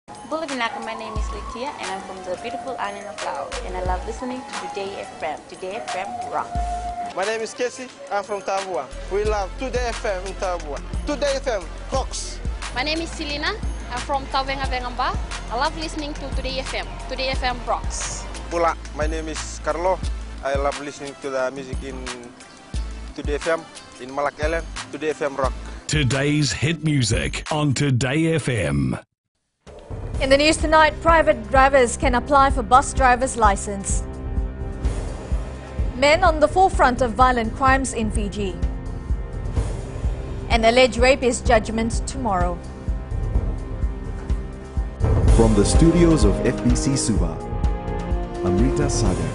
Bulavinaka, my name is Litia and I'm from the beautiful island of Laos and I love listening to Today FM. Today FM rock. My name is Casey, I'm from Tabua. We love Today FM in Tabua. Today FM rocks. My name is Selina, I'm from Tavenga Vengamba. I love listening to Today FM. Today FM rocks. Pula, my name is Carlo. I love listening to the music in Today FM, in Malak Island. Today FM rock. Today's hit music on Today FM. In the news tonight, private drivers can apply for bus driver's license. Men on the forefront of violent crimes in Fiji. An alleged rapist judgment tomorrow. From the studios of FBC Suba, Amrita Sagar.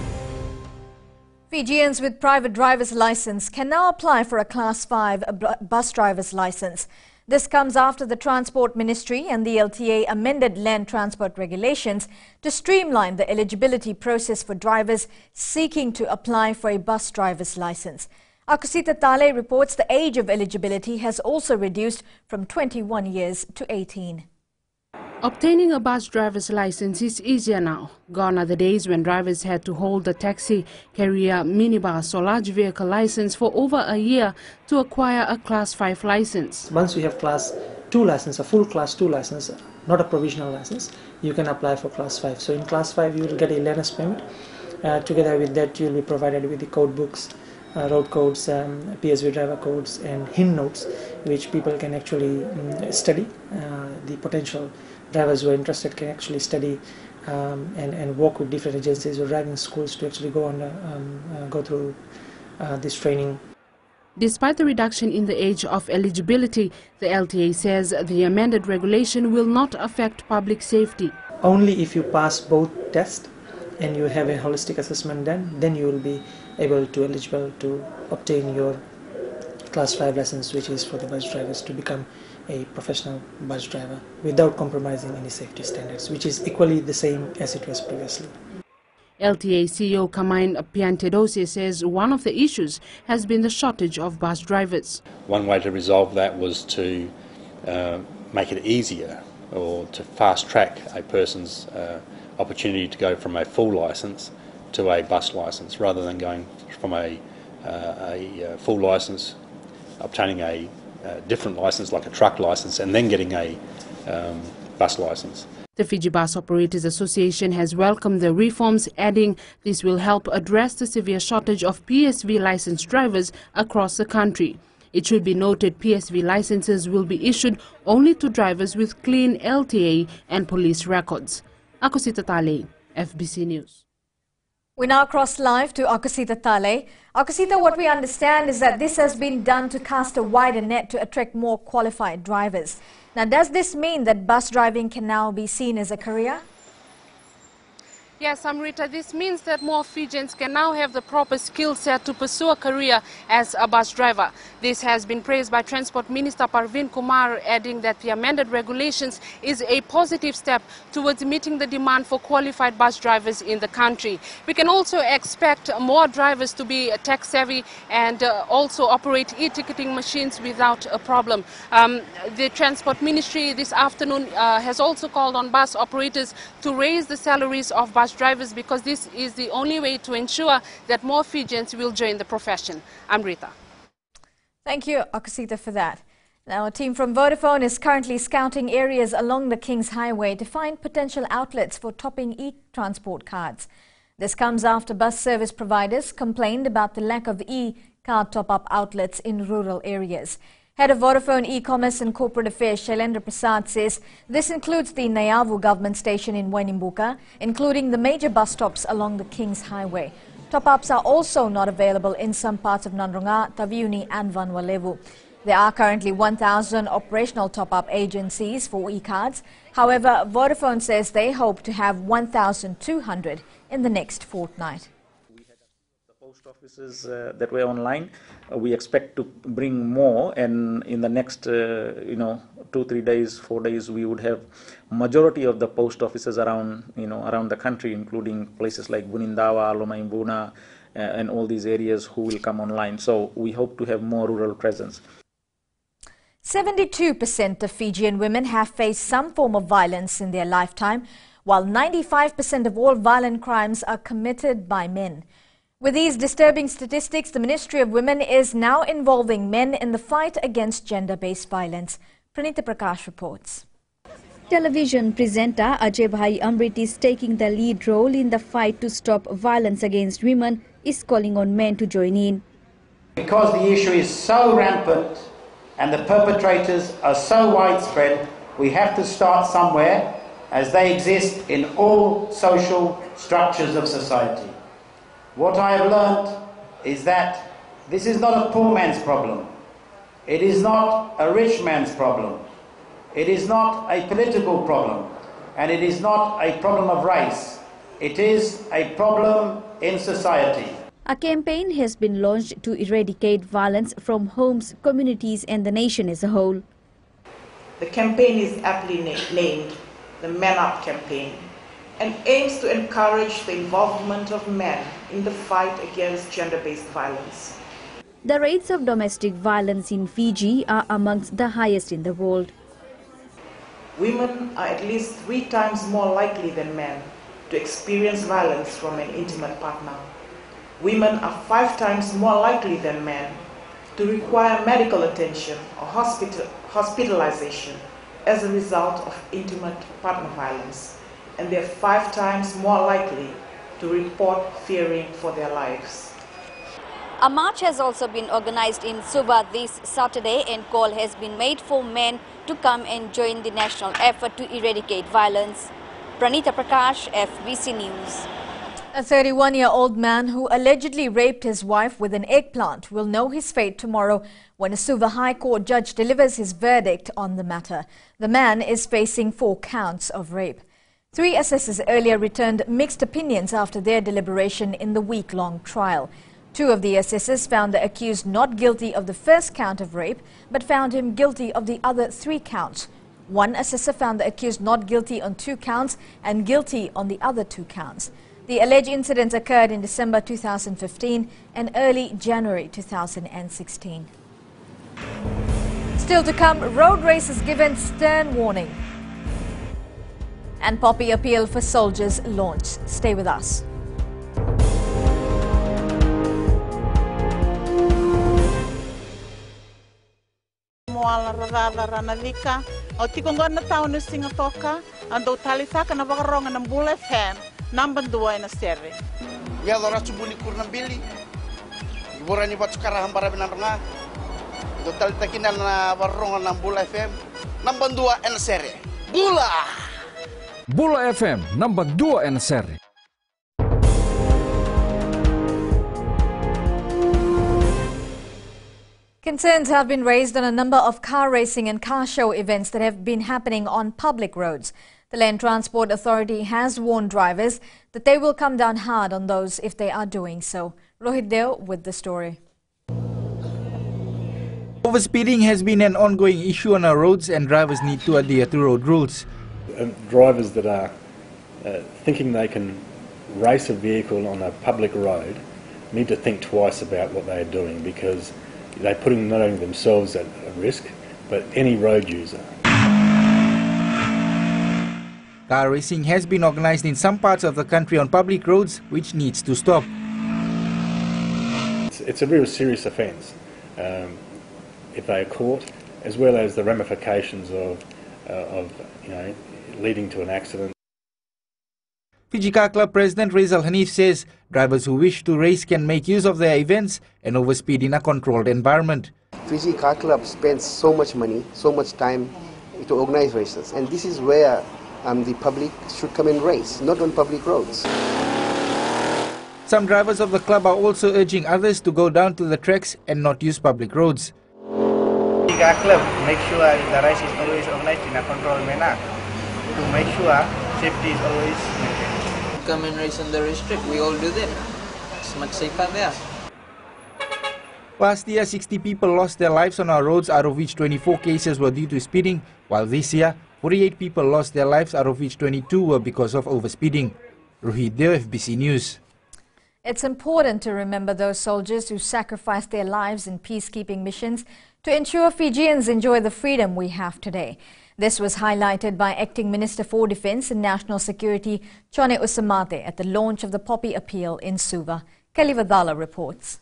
Fijians with private driver's license can now apply for a Class 5 bus driver's license. This comes after the Transport Ministry and the LTA amended land transport regulations to streamline the eligibility process for drivers seeking to apply for a bus driver's license. Akusita Tale reports the age of eligibility has also reduced from 21 years to 18. Obtaining a bus driver's license is easier now. Gone are the days when drivers had to hold a taxi, carrier, minibus or large vehicle license for over a year to acquire a Class 5 license. Once you have Class 2 license, a full Class 2 license, not a provisional license, you can apply for Class 5. So in Class 5 you will get a learner's permit. Together with that you will be provided with the code books, road codes, PSV driver codes and HIN notes, which people can actually study. The potential drivers who are interested can actually study and work with different agencies or driving schools to actually go through this training. Despite the reduction in the age of eligibility, the LTA says the amended regulation will not affect public safety. Only if you pass both tests and you have a holistic assessment done, then you will be able to eligible to obtain your Class 5 license, which is for the bus drivers to become a professional bus driver without compromising any safety standards, which is equally the same as it was previously. LTA CEO Kamain Piantedose says one of the issues has been the shortage of bus drivers. One way to resolve that was to make it easier or to fast track a person's opportunity to go from a full licence to a bus licence rather than going from a full licence, obtaining a different licence like a truck licence and then getting a bus licence. The Fiji Bus Operators Association has welcomed the reforms, adding this will help address the severe shortage of PSV licensed drivers across the country. It should be noted PSV licenses will be issued only to drivers with clean LTA and police records. Akusita Tale, FBC News. We now cross live to Akusita Tale. Akusita, what we understand is that this has been done to cast a wider net to attract more qualified drivers. Now, does this mean that bus driving can now be seen as a career? Yes, Amrita, this means that more Fijians can now have the proper skill set to pursue a career as a bus driver. This has been praised by Transport Minister Parveen Kumar, adding that the amended regulations is a positive step towards meeting the demand for qualified bus drivers in the country. We can also expect more drivers to be tech savvy and also operate e-ticketing machines without a problem. The Transport Ministry this afternoon has also called on bus operators to raise the salaries of bus drivers because this is the only way to ensure that more Fijians will join the profession. Amrita. Thank you, Akusita, for that. Now, a team from Vodafone is currently scouting areas along the King's Highway to find potential outlets for topping e-transport cards. This comes after bus service providers complained about the lack of e-card top-up outlets in rural areas. Head of Vodafone E-Commerce and Corporate Affairs, Shailendra Prasad, says this includes the Nayavu government station in Wainimbuka, including the major bus stops along the King's Highway. Top-ups are also not available in some parts of Nandronga, Taviuni and Vanuatu. There are currently 1,000 operational top-up agencies for e-cards. However, Vodafone says they hope to have 1,200 in the next fortnight. Post offices that were online, we expect to bring more, and in the next 2-3 days, 4 days, we would have majority of the post offices around around the country, including places like Bunindawa, Lomaimbuna, and all these areas who will come online. So we hope to have more rural presence. 72% of Fijian women have faced some form of violence in their lifetime, while 95% of all violent crimes are committed by men. With these disturbing statistics, the Ministry of Women is now involving men in the fight against gender-based violence. Pranita Prakash reports. Television presenter Ajay Bhai Amrit is taking the lead role in the fight to stop violence against women, is calling on men to join in. Because the issue is so rampant and the perpetrators are so widespread, we have to start somewhere, as they exist in all social structures of society. What I have learned is that this is not a poor man's problem. It is not a rich man's problem. It is not a political problem. And it is not a problem of race. It is a problem in society. A campaign has been launched to eradicate violence from homes, communities and the nation as a whole. The campaign is aptly named the Man Up campaign and aims to encourage the involvement of men in the fight against gender-based violence. The rates of domestic violence in Fiji are amongst the highest in the world. Women are at least 3 times more likely than men to experience violence from an intimate partner. Women are 5 times more likely than men to require medical attention or hospitalization as a result of intimate partner violence, and they're 5 times more likely to report fearing for their lives. A march has also been organized in Suva this Saturday, and call has been made for men to come and join the national effort to eradicate violence. Pranita Prakash, FBC News. A 31-year-old man who allegedly raped his wife with an eggplant will know his fate tomorrow when a Suva High Court judge delivers his verdict on the matter. The man is facing 4 counts of rape. 3 assessors earlier returned mixed opinions after their deliberation in the week-long trial. 2 of the assessors found the accused not guilty of the first count of rape, but found him guilty of the other 3 counts. 1 assessor found the accused not guilty on 2 counts and guilty on the other 2 counts. The alleged incidents occurred in December 2015 and early January 2016. Still to come, road races given stern warning. And Poppy appeal for soldiers launched. Stay with us. Moala rarada ranalika, o tikongona taon singatoka, ando talisaka na wakaronga ng Bull FM, number 2 na sere. Ya dora subuni kurna bili. Ibora ni batu karah hambara binaranga. Do talitakina na waronga ng Bull FM, number 2 na sere. Bula! Bull FM, number 2 na sere. Concerns have been raised on a number of car racing and car show events that have been happening on public roads. The Land Transport Authority has warned drivers that they will come down hard on those if they are doing so. Rohit Deo with the story. Overspeeding has been an ongoing issue on our roads, and drivers need to adhere to road rules. Drivers that are thinking they can race a vehicle on a public road need to think twice about what they're doing, because they're putting not only themselves at risk, but any road user. Car racing has been organized in some parts of the country on public roads, which needs to stop. It's a real serious offence if they are caught, as well as the ramifications of leading to an accident. Fiji Car Club President Rizal Hanif says drivers who wish to race can make use of their events and overspeed in a controlled environment. Fiji Car Club spends so much money, so much time to organize races, and this is where the public should come and race, not on public roads. Some drivers of the club are also urging others to go down to the tracks and not use public roads. Fiji Car Club make sure the race is always organized in a controlled manner to make sure safety is always maintained. Come and race on the racetrack, we all do that. It's much safer there. Last year, 60 people lost their lives on our roads, out of which 24 cases were due to speeding, while this year, 48 people lost their lives, out of which 22 were because of overspeeding. Rohit Deo, FBC News. It's important to remember those soldiers who sacrificed their lives in peacekeeping missions to ensure Fijians enjoy the freedom we have today. This was highlighted by Acting Minister for Defence and National Security Chone Usamate at the launch of the Poppy Appeal in Suva. Kelly Vadala reports.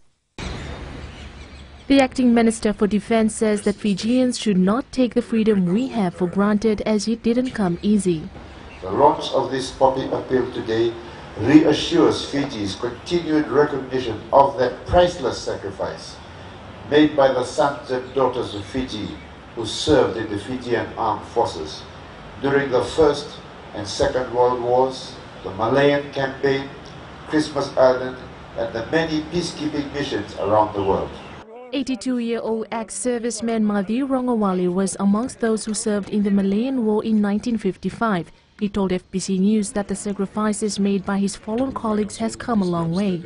The Acting Minister for Defence says that Fijians should not take the freedom we have for granted, as it didn't come easy. The launch of this Poppy Appeal today reassures Fiji's continued recognition of that priceless sacrifice made by the sons and daughters of Fiji who served in the Fijian armed forces during the First and Second World Wars, the Malayan campaign, Christmas Island, and the many peacekeeping missions around the world. 82-year-old ex-serviceman Madhi Rongawali was amongst those who served in the Malayan War in 1955. He told FBC News that the sacrifices made by his fallen colleagues has come a long way.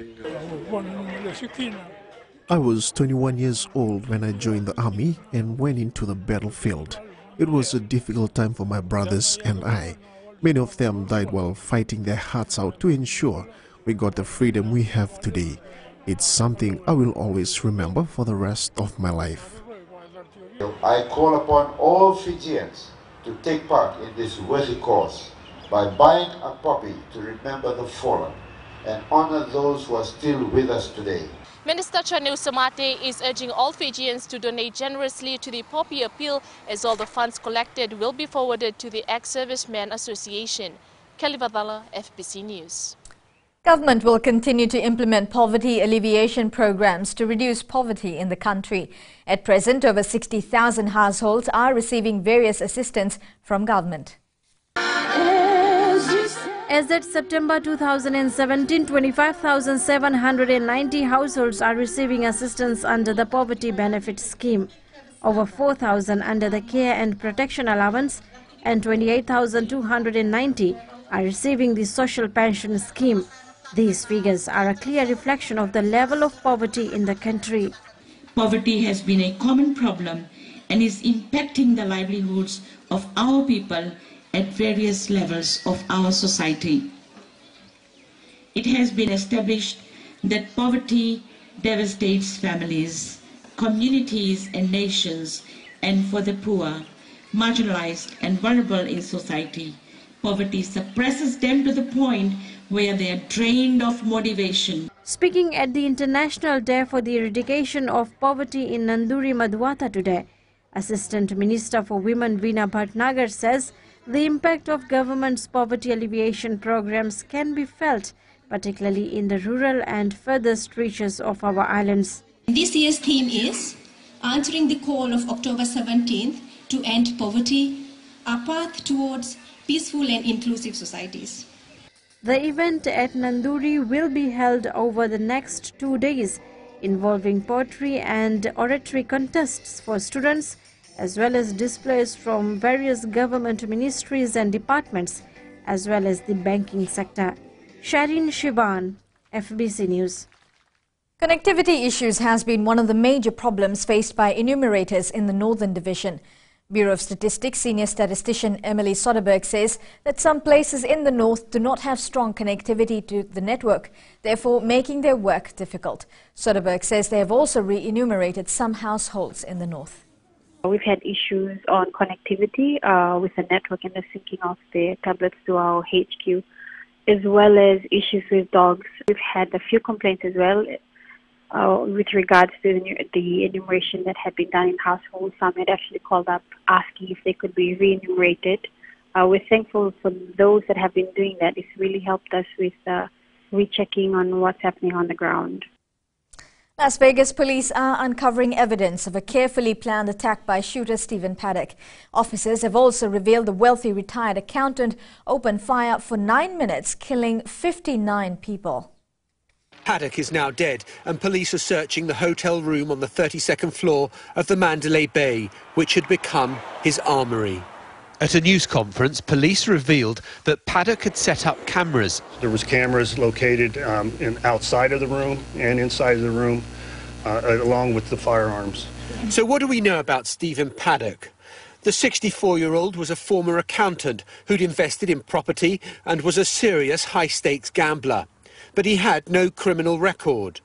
I was 21 years old when I joined the army and went into the battlefield. It was a difficult time for my brothers and I. Many of them died while fighting their hearts out to ensure we got the freedom we have today. It's something I will always remember for the rest of my life. I call upon all Fijians to take part in this worthy cause by buying a poppy to remember the fallen and honor those who are still with us today. Minister Chone Usamate is urging all Fijians to donate generously to the Poppy Appeal, as all the funds collected will be forwarded to the Ex-Servicemen Association. Kelly Vadala, FBC News. Government will continue to implement poverty alleviation programs to reduce poverty in the country. At present, over 60,000 households are receiving various assistance from government. As at September 2017, 25,790 households are receiving assistance under the Poverty Benefit Scheme, over 4,000 under the Care and Protection Allowance, and 28,290 are receiving the Social Pension Scheme. These figures are a clear reflection of the level of poverty in the country. Poverty has been a common problem and is impacting the livelihoods of our people at various levels of our society. It has been established that poverty devastates families, communities and nations, and for the poor, marginalized and vulnerable in society, poverty suppresses them to the point where they are drained of motivation. Speaking at the International Day for the Eradication of Poverty in Nanduri, Madhwata today, Assistant Minister for Women Veena Bhatnagar says the impact of government's poverty alleviation programs can be felt, particularly in the rural and furthest reaches of our islands. This year's theme is answering the call of October 17th to end poverty, a path towards peaceful and inclusive societies. The event at Nanduri will be held over the next 2 days, involving poetry and oratory contests for students, as well as displays from various government ministries and departments, as well as the banking sector. Sharin Shivan, FBC News. Connectivity issues has been one of the major problems faced by enumerators in the Northern Division. Bureau of Statistics Senior Statistician Emily Soderberg says that some places in the north do not have strong connectivity to the network, therefore making their work difficult. Soderberg says they have also re-enumerated some households in the north. We've had issues on connectivity with the network and the syncing of the tablets to our HQ, as well as issues with dogs. We've had a few complaints as well with regards to the enumeration that had been done in households. Some had actually called up asking if they could be re-enumerated. We're thankful for those that have been doing that. It's really helped us with rechecking on what's happening on the ground. Las Vegas police are uncovering evidence of a carefully planned attack by shooter Stephen Paddock. Officers have also revealed the wealthy retired accountant opened fire for 9 minutes, killing 59 people. Paddock is now dead, and police are searching the hotel room on the 32nd floor of the Mandalay Bay, which had become his armoury. At a news conference, police revealed that Paddock had set up cameras. There was cameras located outside of the room and inside of the room, along with the firearms. So what do we know about Stephen Paddock? The 64-year-old was a former accountant who'd invested in property and was a serious high-stakes gambler. But he had no criminal record.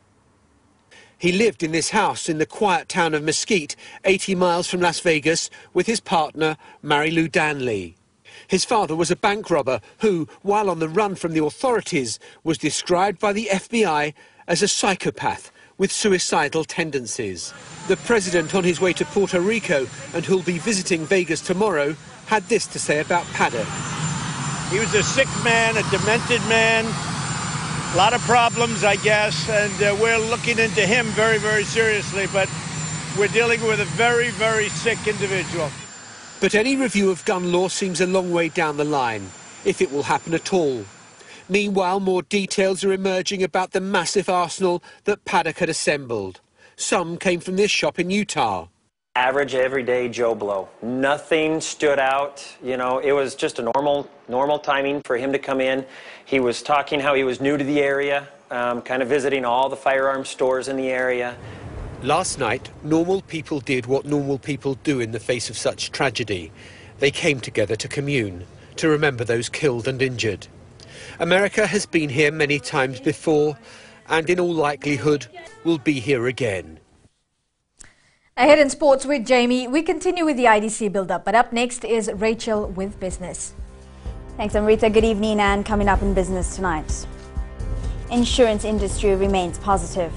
He lived in this house in the quiet town of Mesquite, 80 miles from Las Vegas, with his partner, Mary Lou Danley. His father was a bank robber who, while on the run from the authorities, was described by the FBI as a psychopath with suicidal tendencies. The president, on his way to Puerto Rico and who'll be visiting Vegas tomorrow, had this to say about Paddock. He was a sick man, a demented man, a lot of problems, I guess, and we're looking into him very, very seriously, but we're dealing with a very, very sick individual. But any review of gun law seems a long way down the line, if it will happen at all. Meanwhile, more details are emerging about the massive arsenal that Paddock had assembled. Some came from this shop in Utah. Average, everyday Joe Blow. Nothing stood out. You know, it was just a normal timing for him to come in. He was talking how he was new to the area, kind of visiting all the firearms stores in the area. Last night, normal people did what normal people do in the face of such tragedy. They came together to commune, to remember those killed and injured. America has been here many times before, and in all likelihood will be here again. Ahead in sports with Jamie, we continue with the IDC build-up, but up next is Rachel with business. Thanks, Amrita. Good evening, and coming up in business tonight. Insurance industry remains positive.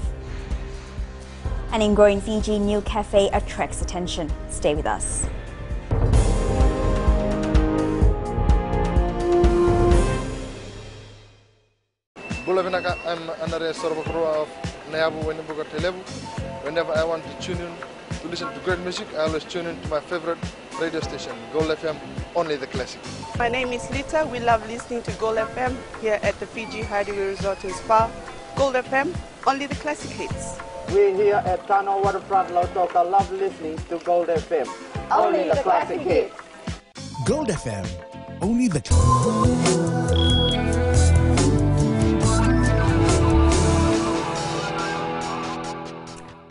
And in growing Fiji, new cafe attracts attention. Stay with us. I'm another sort of of whenever I want to tune in to listen to great music, I always tune in to my favorite radio station, Gold FM, only the classic. My name is Lita. We love listening to Gold FM here at the Fiji Hideaway Resort and Spa. Gold FM, only the classic hits. We here at Tano Waterfront Lautoka love listening to Gold FM, only the classic hits. Gold FM, only the...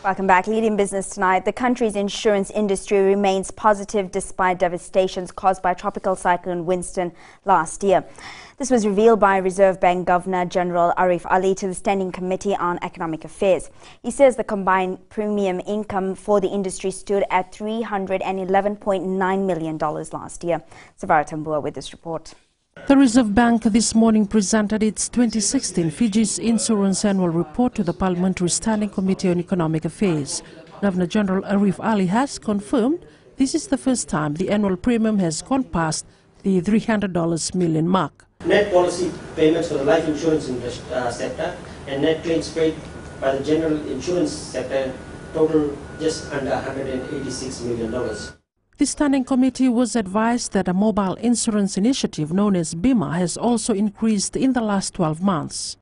Welcome back. Leading business tonight. The country's insurance industry remains positive despite devastations caused by Tropical Cyclone Winston last year. This was revealed by Reserve Bank Governor General Arif Ali to the Standing Committee on Economic Affairs. He says the combined premium income for the industry stood at $311.9 million last year. Savara Tambua with this report. The Reserve Bank this morning presented its 2016 Fiji's Insurance Annual Report to the Parliamentary Standing Committee on Economic Affairs. Governor General Arif Ali has confirmed this is the first time the annual premium has gone past the $300 million mark. Net policy payments for the life insurance sector and net claims paid by the general insurance sector total just under $186 million. The Standing Committee was advised that a mobile insurance initiative known as BIMA has also increased in the last 12 months.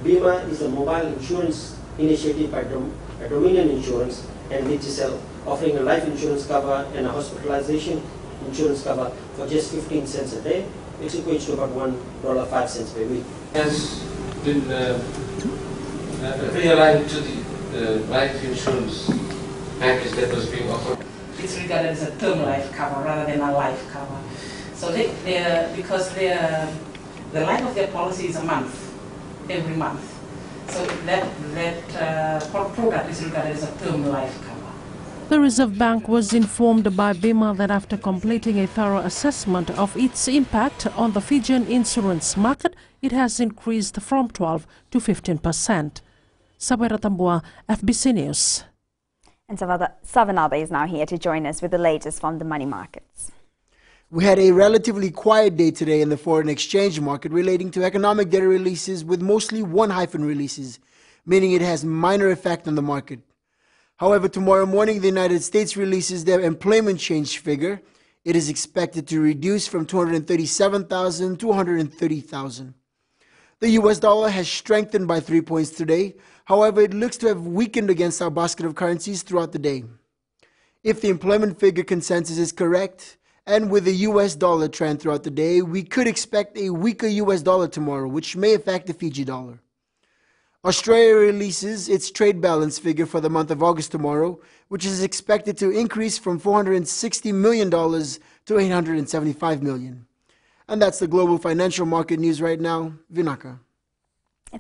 BIMA is a mobile insurance initiative by Dominion Insurance and Digicel, offering a life insurance cover and a hospitalization insurance cover for just 15 cents a day, which equates to about $1.05 per week. Has been realigned to the life insurance package that was being offered. It's regarded as a term life cover rather than a life cover. So because the life of their policy is a month, every month. So that product is regarded as a term life cover. The Reserve Bank was informed by BIMA that after completing a thorough assessment of its impact on the Fijian insurance market, it has increased from 12 to 15%. Sabera Tambua, FBC News. And Savanaba is now here to join us with the latest from the money markets. We had a relatively quiet day today in the foreign exchange market relating to economic data releases with mostly one-hyphen releases, meaning it has minor effect on the market. However, tomorrow morning the United States releases their employment change figure. It is expected to reduce from 237,000 to 130,000. The US dollar has strengthened by 3 points today. However, it looks to have weakened against our basket of currencies throughout the day. If the employment figure consensus is correct, and with the US dollar trend throughout the day, we could expect a weaker US dollar tomorrow, which may affect the Fiji dollar. Australia releases its trade balance figure for the month of August tomorrow, which is expected to increase from $460 million to $875 million. And that's the global financial market news right now. Vinaka.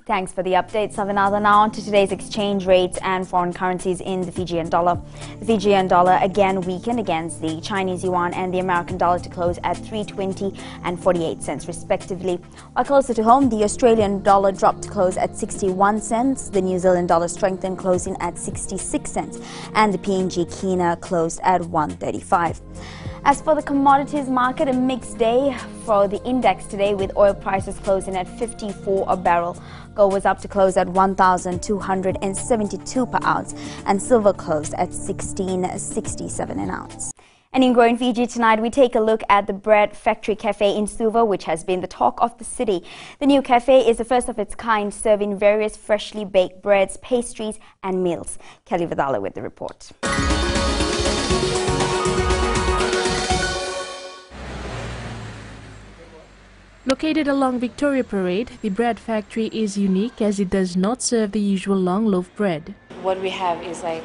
Thanks for the update, Savinada. Now on to today's exchange rates and foreign currencies in the Fijian dollar. The Fijian dollar again weakened against the Chinese yuan and the American dollar to close at 3.20 and 48 cents respectively. While closer to home, the Australian dollar dropped to close at 61 cents, the New Zealand dollar strengthened closing at 66 cents, and the PNG Kina closed at 135. As for the commodities market, a mixed day for the index today with oil prices closing at 54 a barrel. Gold was up to close at 1,272 per ounce and silver closed at 1667 an ounce. And in Growing Fiji tonight, we take a look at the Bread Factory Cafe in Suva, which has been the talk of the city. The new cafe is the first of its kind, serving various freshly baked breads, pastries and meals. Kelly Vidala with the report. Located along Victoria Parade, the bread factory is unique as it does not serve the usual long loaf bread. What we have is like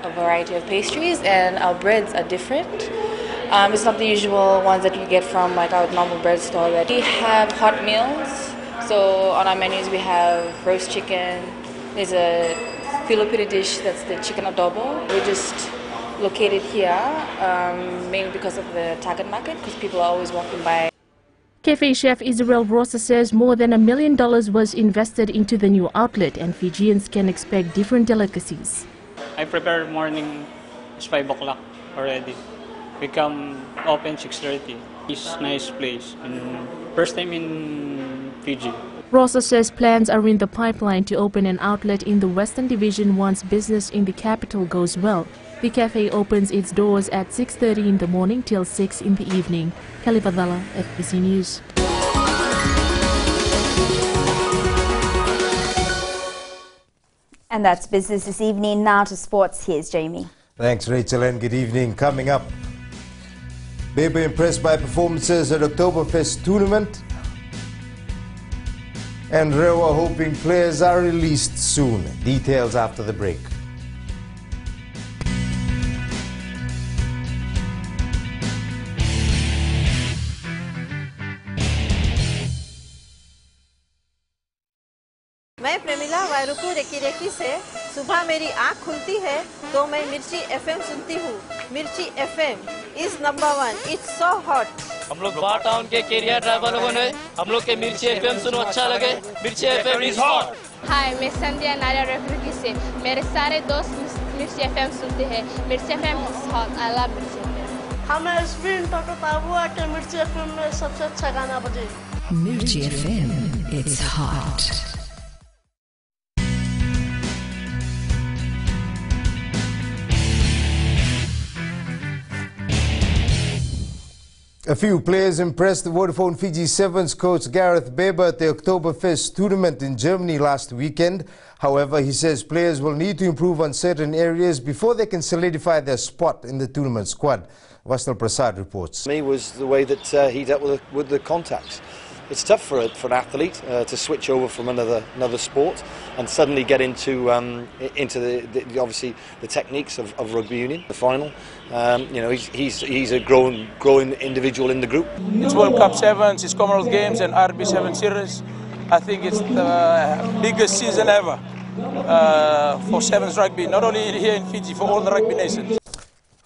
a variety of pastries, and our breads are different. It's not the usual ones that you get from like our normal bread store. We have hot meals, so on our menus we have roast chicken. There's a Filipino dish that's the chicken adobo. We're just located here mainly because of the target market, because people are always walking by. Cafe chef Israel Rosa says more than $1 million was invested into the new outlet and Fijians can expect different delicacies. I prepare morning, it's 5 o'clock already. We come open 6:30. It's a nice place. And first time in Fiji. Rosa says plans are in the pipeline to open an outlet in the Western Division once business in the capital goes well. The cafe opens its doors at 6:30 in the morning till 6 in the evening. Kelly Vadala, FBC News. And that's business this evening. Now to sports. Here's Jamie. Thanks, Rachel, and good evening. Coming up, Beba impressed by performances at Oktoberfest tournament, and Rewa hoping players are released soon. Details after the break. मैं Premila वायरुकू recce recce से सुबह मेरी आँख खुलती है तो मैं मिर्ची एफएम सुनती हूँ। मिर्ची FM is number 1। It's so hot. हम लोग बार टाउन के कैरियर ड्राइवर लोगों ने हम लोग के मिर्ची एफएम सुनो अच्छा लगे। मिर्ची एफएम इज हॉट। हाय, मैं संध्या नारिया रेफरी से मेरे सारे दोस्त मिर्ची एफएम सुनते हैं। मिर्ची FM is hot. I love मिर्ची एफएम। हमें स्पिन टको ताबुआ के मिर्ची एफएम में सबसे अच्छा गाना बजे। मिर्ची FM it's hot. A few players impressed the Vodafone Fiji Sevens coach Gareth Beba at the Oktoberfest tournament in Germany last weekend. However, he says players will need to improve on certain areas before they can solidify their spot in the tournament squad. Vasnal Prasad reports. For me was the way that he dealt with the contacts. It's tough for an athlete to switch over from another sport and suddenly get into obviously the techniques of rugby union. The final, you know, he's a growing individual in the group. It's World Cup Sevens, it's Commonwealth Games and RB7 Series. I think it's the biggest season ever for Sevens rugby, not only here in Fiji, for all the rugby nations.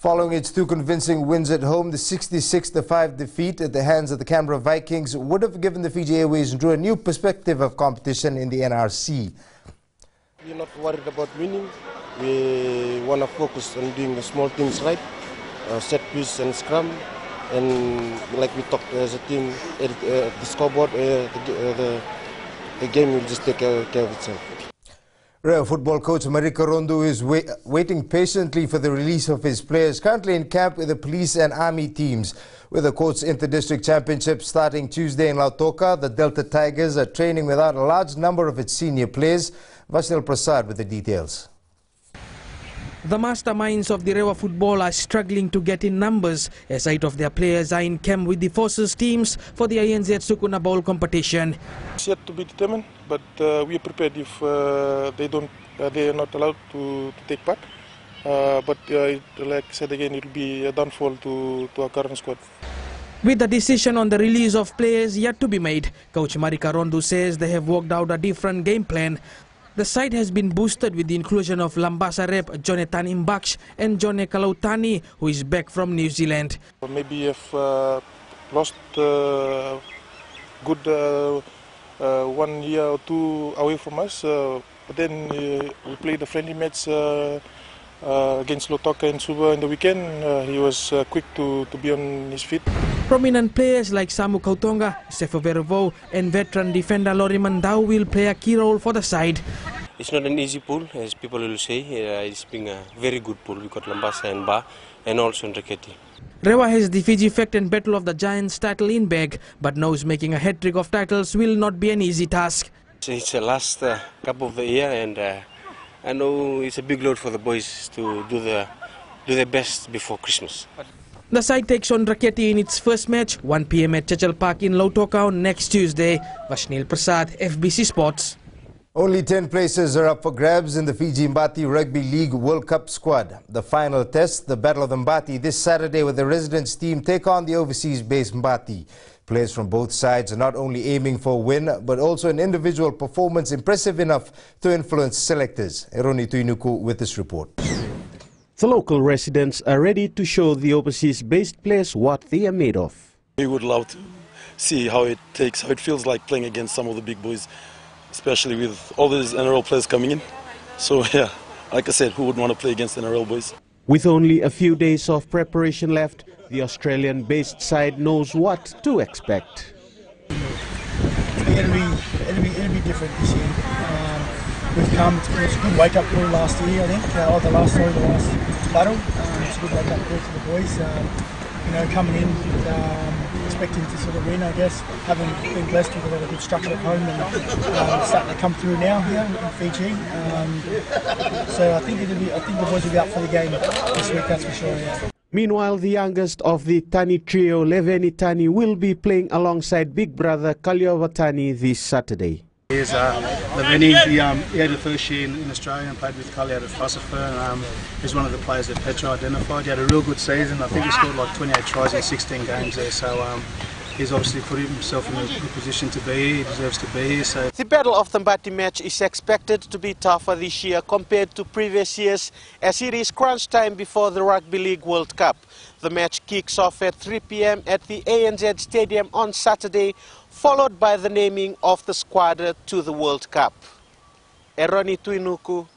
Following its two convincing wins at home, the 66-5 defeat at the hands of the Canberra Vikings would have given the Fiji Airways a new perspective of competition in the NRC. We're not worried about winning. We want to focus on doing the small things right, set piece and scrum, and like we talked as a team, the scoreboard, the game will just take care of itself. Real football coach Marika Rondu is waiting patiently for the release of his players, currently in camp with the police and army teams. With the coach's inter-district championship starting Tuesday in Lautoka, the Delta Tigers are training without a large number of its senior players. Vasil Prasad with the details. The masterminds of the Rewa football are struggling to get in numbers as 8 of their players are in camp with the forces teams for the INZ Sukuna Bowl competition. It's yet to be determined, but we are prepared if they are not allowed to take part. But like I said again, it will be a downfall to our current squad. With the decision on the release of players yet to be made, Coach Marika Rondu says they have worked out a different game plan. The side has been boosted with the inclusion of Lambasa rep Jonathan Imbaksh and Jone Kalautani, who is back from New Zealand. Maybe if lost good 1 year or two away from us, but then we played a friendly match against Lotoka and Suva in the weekend. He was quick to be on his feet. Prominent players like Samu Kautonga, Sefo Verovo and veteran defender Lori Mandau will play a key role for the side. It's not an easy pool, as people will say. It's been a very good pool. We got Lambasa and Ba and also Ndreketi. Rewa has the Fiji Fact and Battle of the Giants title in bag, but knows making a hat-trick of titles will not be an easy task. It's the last cup of the year, and I know it's a big load for the boys to do their best before Christmas. The side takes on Raketi in its first match, 1 p.m. at Chachal Park in Lautoka next Tuesday. Vashnil Prasad, FBC Sports. Only 10 places are up for grabs in the Fiji Mbati Rugby League World Cup squad. The final test, the Battle of the Mbati, this Saturday with the residents team take on the overseas-based Mbati. Players from both sides are not only aiming for a win, but also an individual performance impressive enough to influence selectors. Eroni Tuinuku with this report. The local residents are ready to show the overseas-based players what they are made of. We would love to see how it feels like playing against some of the big boys, especially with all these NRL players coming in. So yeah, like I said, who would want to play against NRL boys? With only a few days of preparation left, the Australian-based side knows what to expect. It'll be different this year. We've come, it was a good wake-up call last year, I think, the last battle. It's a good wake-up call for the boys. Coming in, expecting to sort of win, I guess. Having been blessed with a good structure at home, and starting to come through now here in Fiji. So I think the boys will be up for the game this week, that's for sure. Yeah. Meanwhile, the youngest of the Tani trio, Leveni Tani, will be playing alongside big brother Kalyavatani this Saturday. Here's Leveni. He had the first year in Australia and played with Kali out at Philosopher. He's one of the players that Petra identified. He had a real good season. I think he scored like 28 tries in 16 games there. So he's obviously put himself in a good position to be here. He deserves to be here. So the Battle of the Mbati match is expected to be tougher this year compared to previous years, as it is crunch time before the Rugby League World Cup. The match kicks off at 3 p.m. at the ANZ Stadium on Saturday, followed by the naming of the squad to the World Cup. Eroni Tuinuku,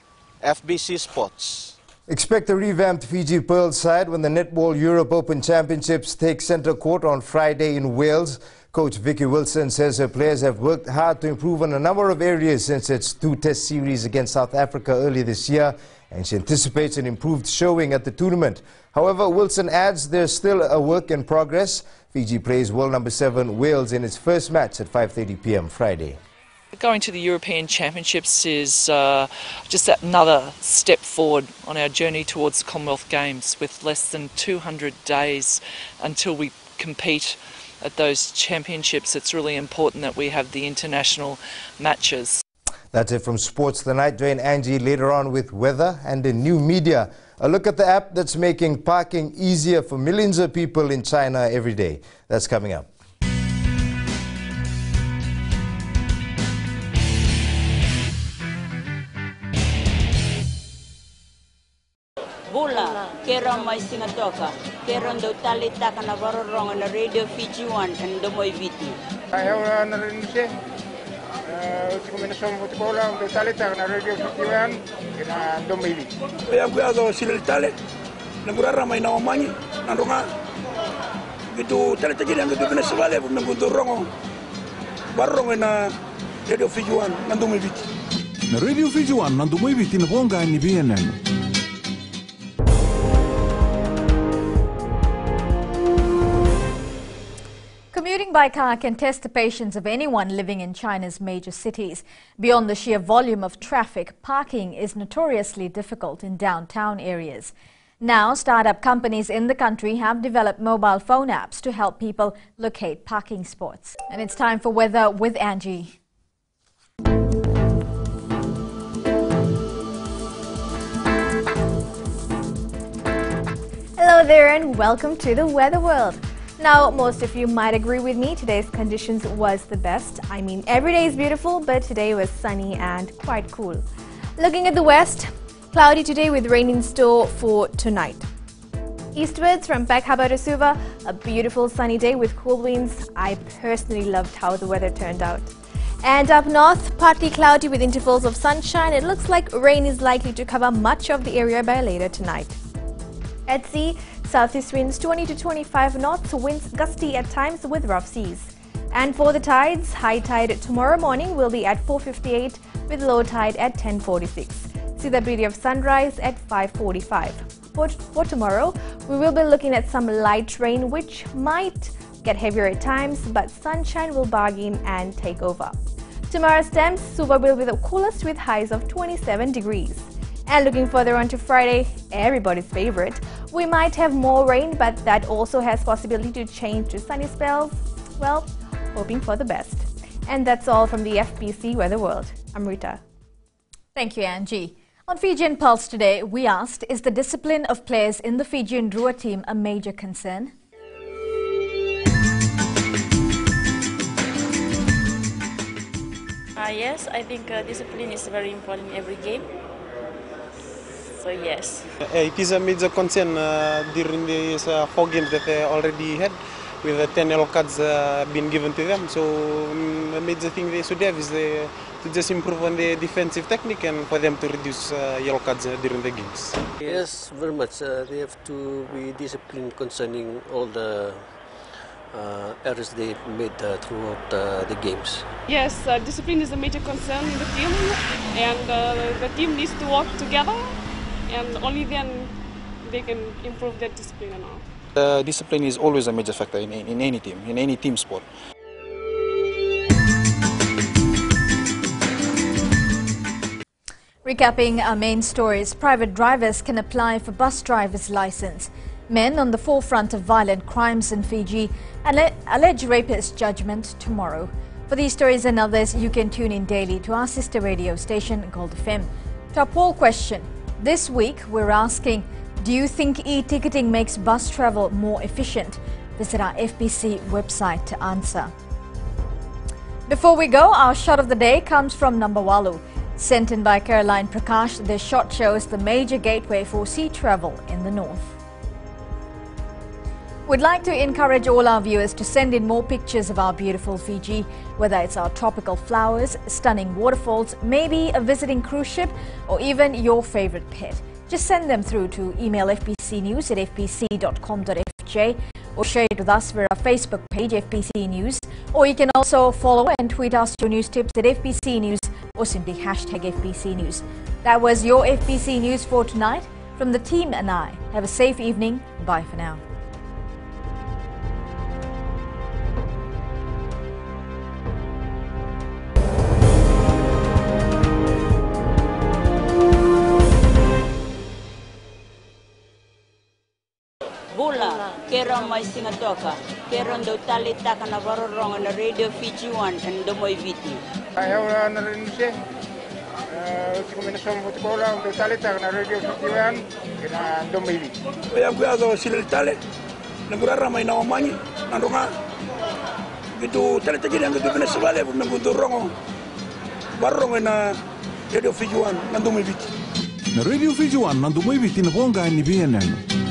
FBC Sports. Expect a revamped Fiji Pearls side when the Netball Europe Open Championships take centre court on Friday in Wales. Coach Vicky Wilson says her players have worked hard to improve on a number of areas since its 2-test series against South Africa earlier this year, and she anticipates an improved showing at the tournament. However, Wilson adds there's still a work in progress. Fiji plays world number 7 Wales in its first match at 5:30 p.m. Friday. Going to the European Championships is just another step forward on our journey towards the Commonwealth Games, with less than 200 days until we compete at those championships. It's really important that we have the international matches. That's it from Sports Tonight. Join Angie later on with weather and the new media. A look at the app that's making parking easier for millions of people in China every day. That's coming up. Bula, kera mai singatoka, kera ndo talita kana varorong na radio Fiji 1 and ndo moi viti. Ayaw na rin siya. Kombinasyon football ndo talita kana radio Fiji 1 kana ndo moi viti. Kaya kuyaga silil tale, nagurara may nawamanyi, nandunga. Gitu talita gini ang gitu pinasawale, nagundor rongo. Barong na radio Fiji 1 ndo moi viti. Na radio Fiji 1 ndo moi viti na honga ni BNN. Commuting by car can test the patience of anyone living in China's major cities. Beyond the sheer volume of traffic, parking is notoriously difficult in downtown areas. Now, startup companies in the country have developed mobile phone apps to help people locate parking spots. And it's time for weather with Angie. Hello there and welcome to the Weather World. Now, most of you might agree with me, today's conditions was the best. I mean, every day is beautiful, but today was sunny and quite cool. Looking at the west, cloudy today with rain in store for tonight. Eastwards from Peck Harbour to Suva, a beautiful sunny day with cool winds. I personally loved how the weather turned out. And up north, partly cloudy with intervals of sunshine. It looks like rain is likely to cover much of the area by later tonight. At sea, southeast winds 20 to 25 knots, winds gusty at times with rough seas. And for the tides, high tide tomorrow morning will be at 4:58 with low tide at 10:46. See the beauty of sunrise at 5:45. For tomorrow, we will be looking at some light rain which might get heavier at times, but sunshine will bargain and take over. Tomorrow's temps, Suva will be the coolest with highs of 27 degrees. And looking further on to Friday, everybody's favorite, we might have more rain, but that also has possibility to change to sunny spells. Well, hoping for the best. And that's all from the FBC Weather World. I'm Rita. Thank you, Angie. On Fijian Pulse today, we asked, is the discipline of players in the Fijian Drua team a major concern? Yes, I think discipline is very important in every game. So yes. It is a major concern during these 4 games that they already had, with the 10 yellow cards being given to them. So a major thing they should have is to just improve on the defensive technique and for them to reduce yellow cards during the games. Yes, very much. They have to be disciplined concerning all the errors they made throughout the games. Yes, discipline is a major concern in the team, and the team needs to work together, and only then they can improve their discipline and all. Discipline is always a major factor in any team, in any team sport. Recapping our main stories, private drivers can apply for bus driver's license. Men on the forefront of violent crimes in Fiji, alleged rapist judgment tomorrow. For these stories and others, you can tune in daily to our sister radio station, Gold FM. To our poll question, this week we're asking, do you think e-ticketing makes bus travel more efficient? Visit our FBC website to answer. Before we go, our shot of the day comes from Nambawalu. Sent in by Caroline Prakash, this shot shows the major gateway for sea travel in the north. We'd like to encourage all our viewers to send in more pictures of our beautiful Fiji, whether it's our tropical flowers, stunning waterfalls, maybe a visiting cruise ship, or even your favorite pet. Just send them through to email fbcnews@fbc.com.fj or share it with us via our Facebook page, FBC News, or you can also follow and tweet us your news tips at FBC News or simply hashtag FBC News. That was your FBC News for tonight. From the team and I, have a safe evening. Bye for now. Bula, kera mai singa toka, kera ndo tali taka na varorong na radio Fijian and domoy viti. Ayaw na rin siya. Usi kuminasong futbola, ndo tali taka na radio Fijian and domoy viti. Kaya kuyazo sila tali, naguraramay na omanyi, nandunga. Gitu tali tajiri ang gitu Venezuela, nagudurong barong na radio Fijian and domoy viti. Na radio Fijian nandu mai viti na bonga ni BNN.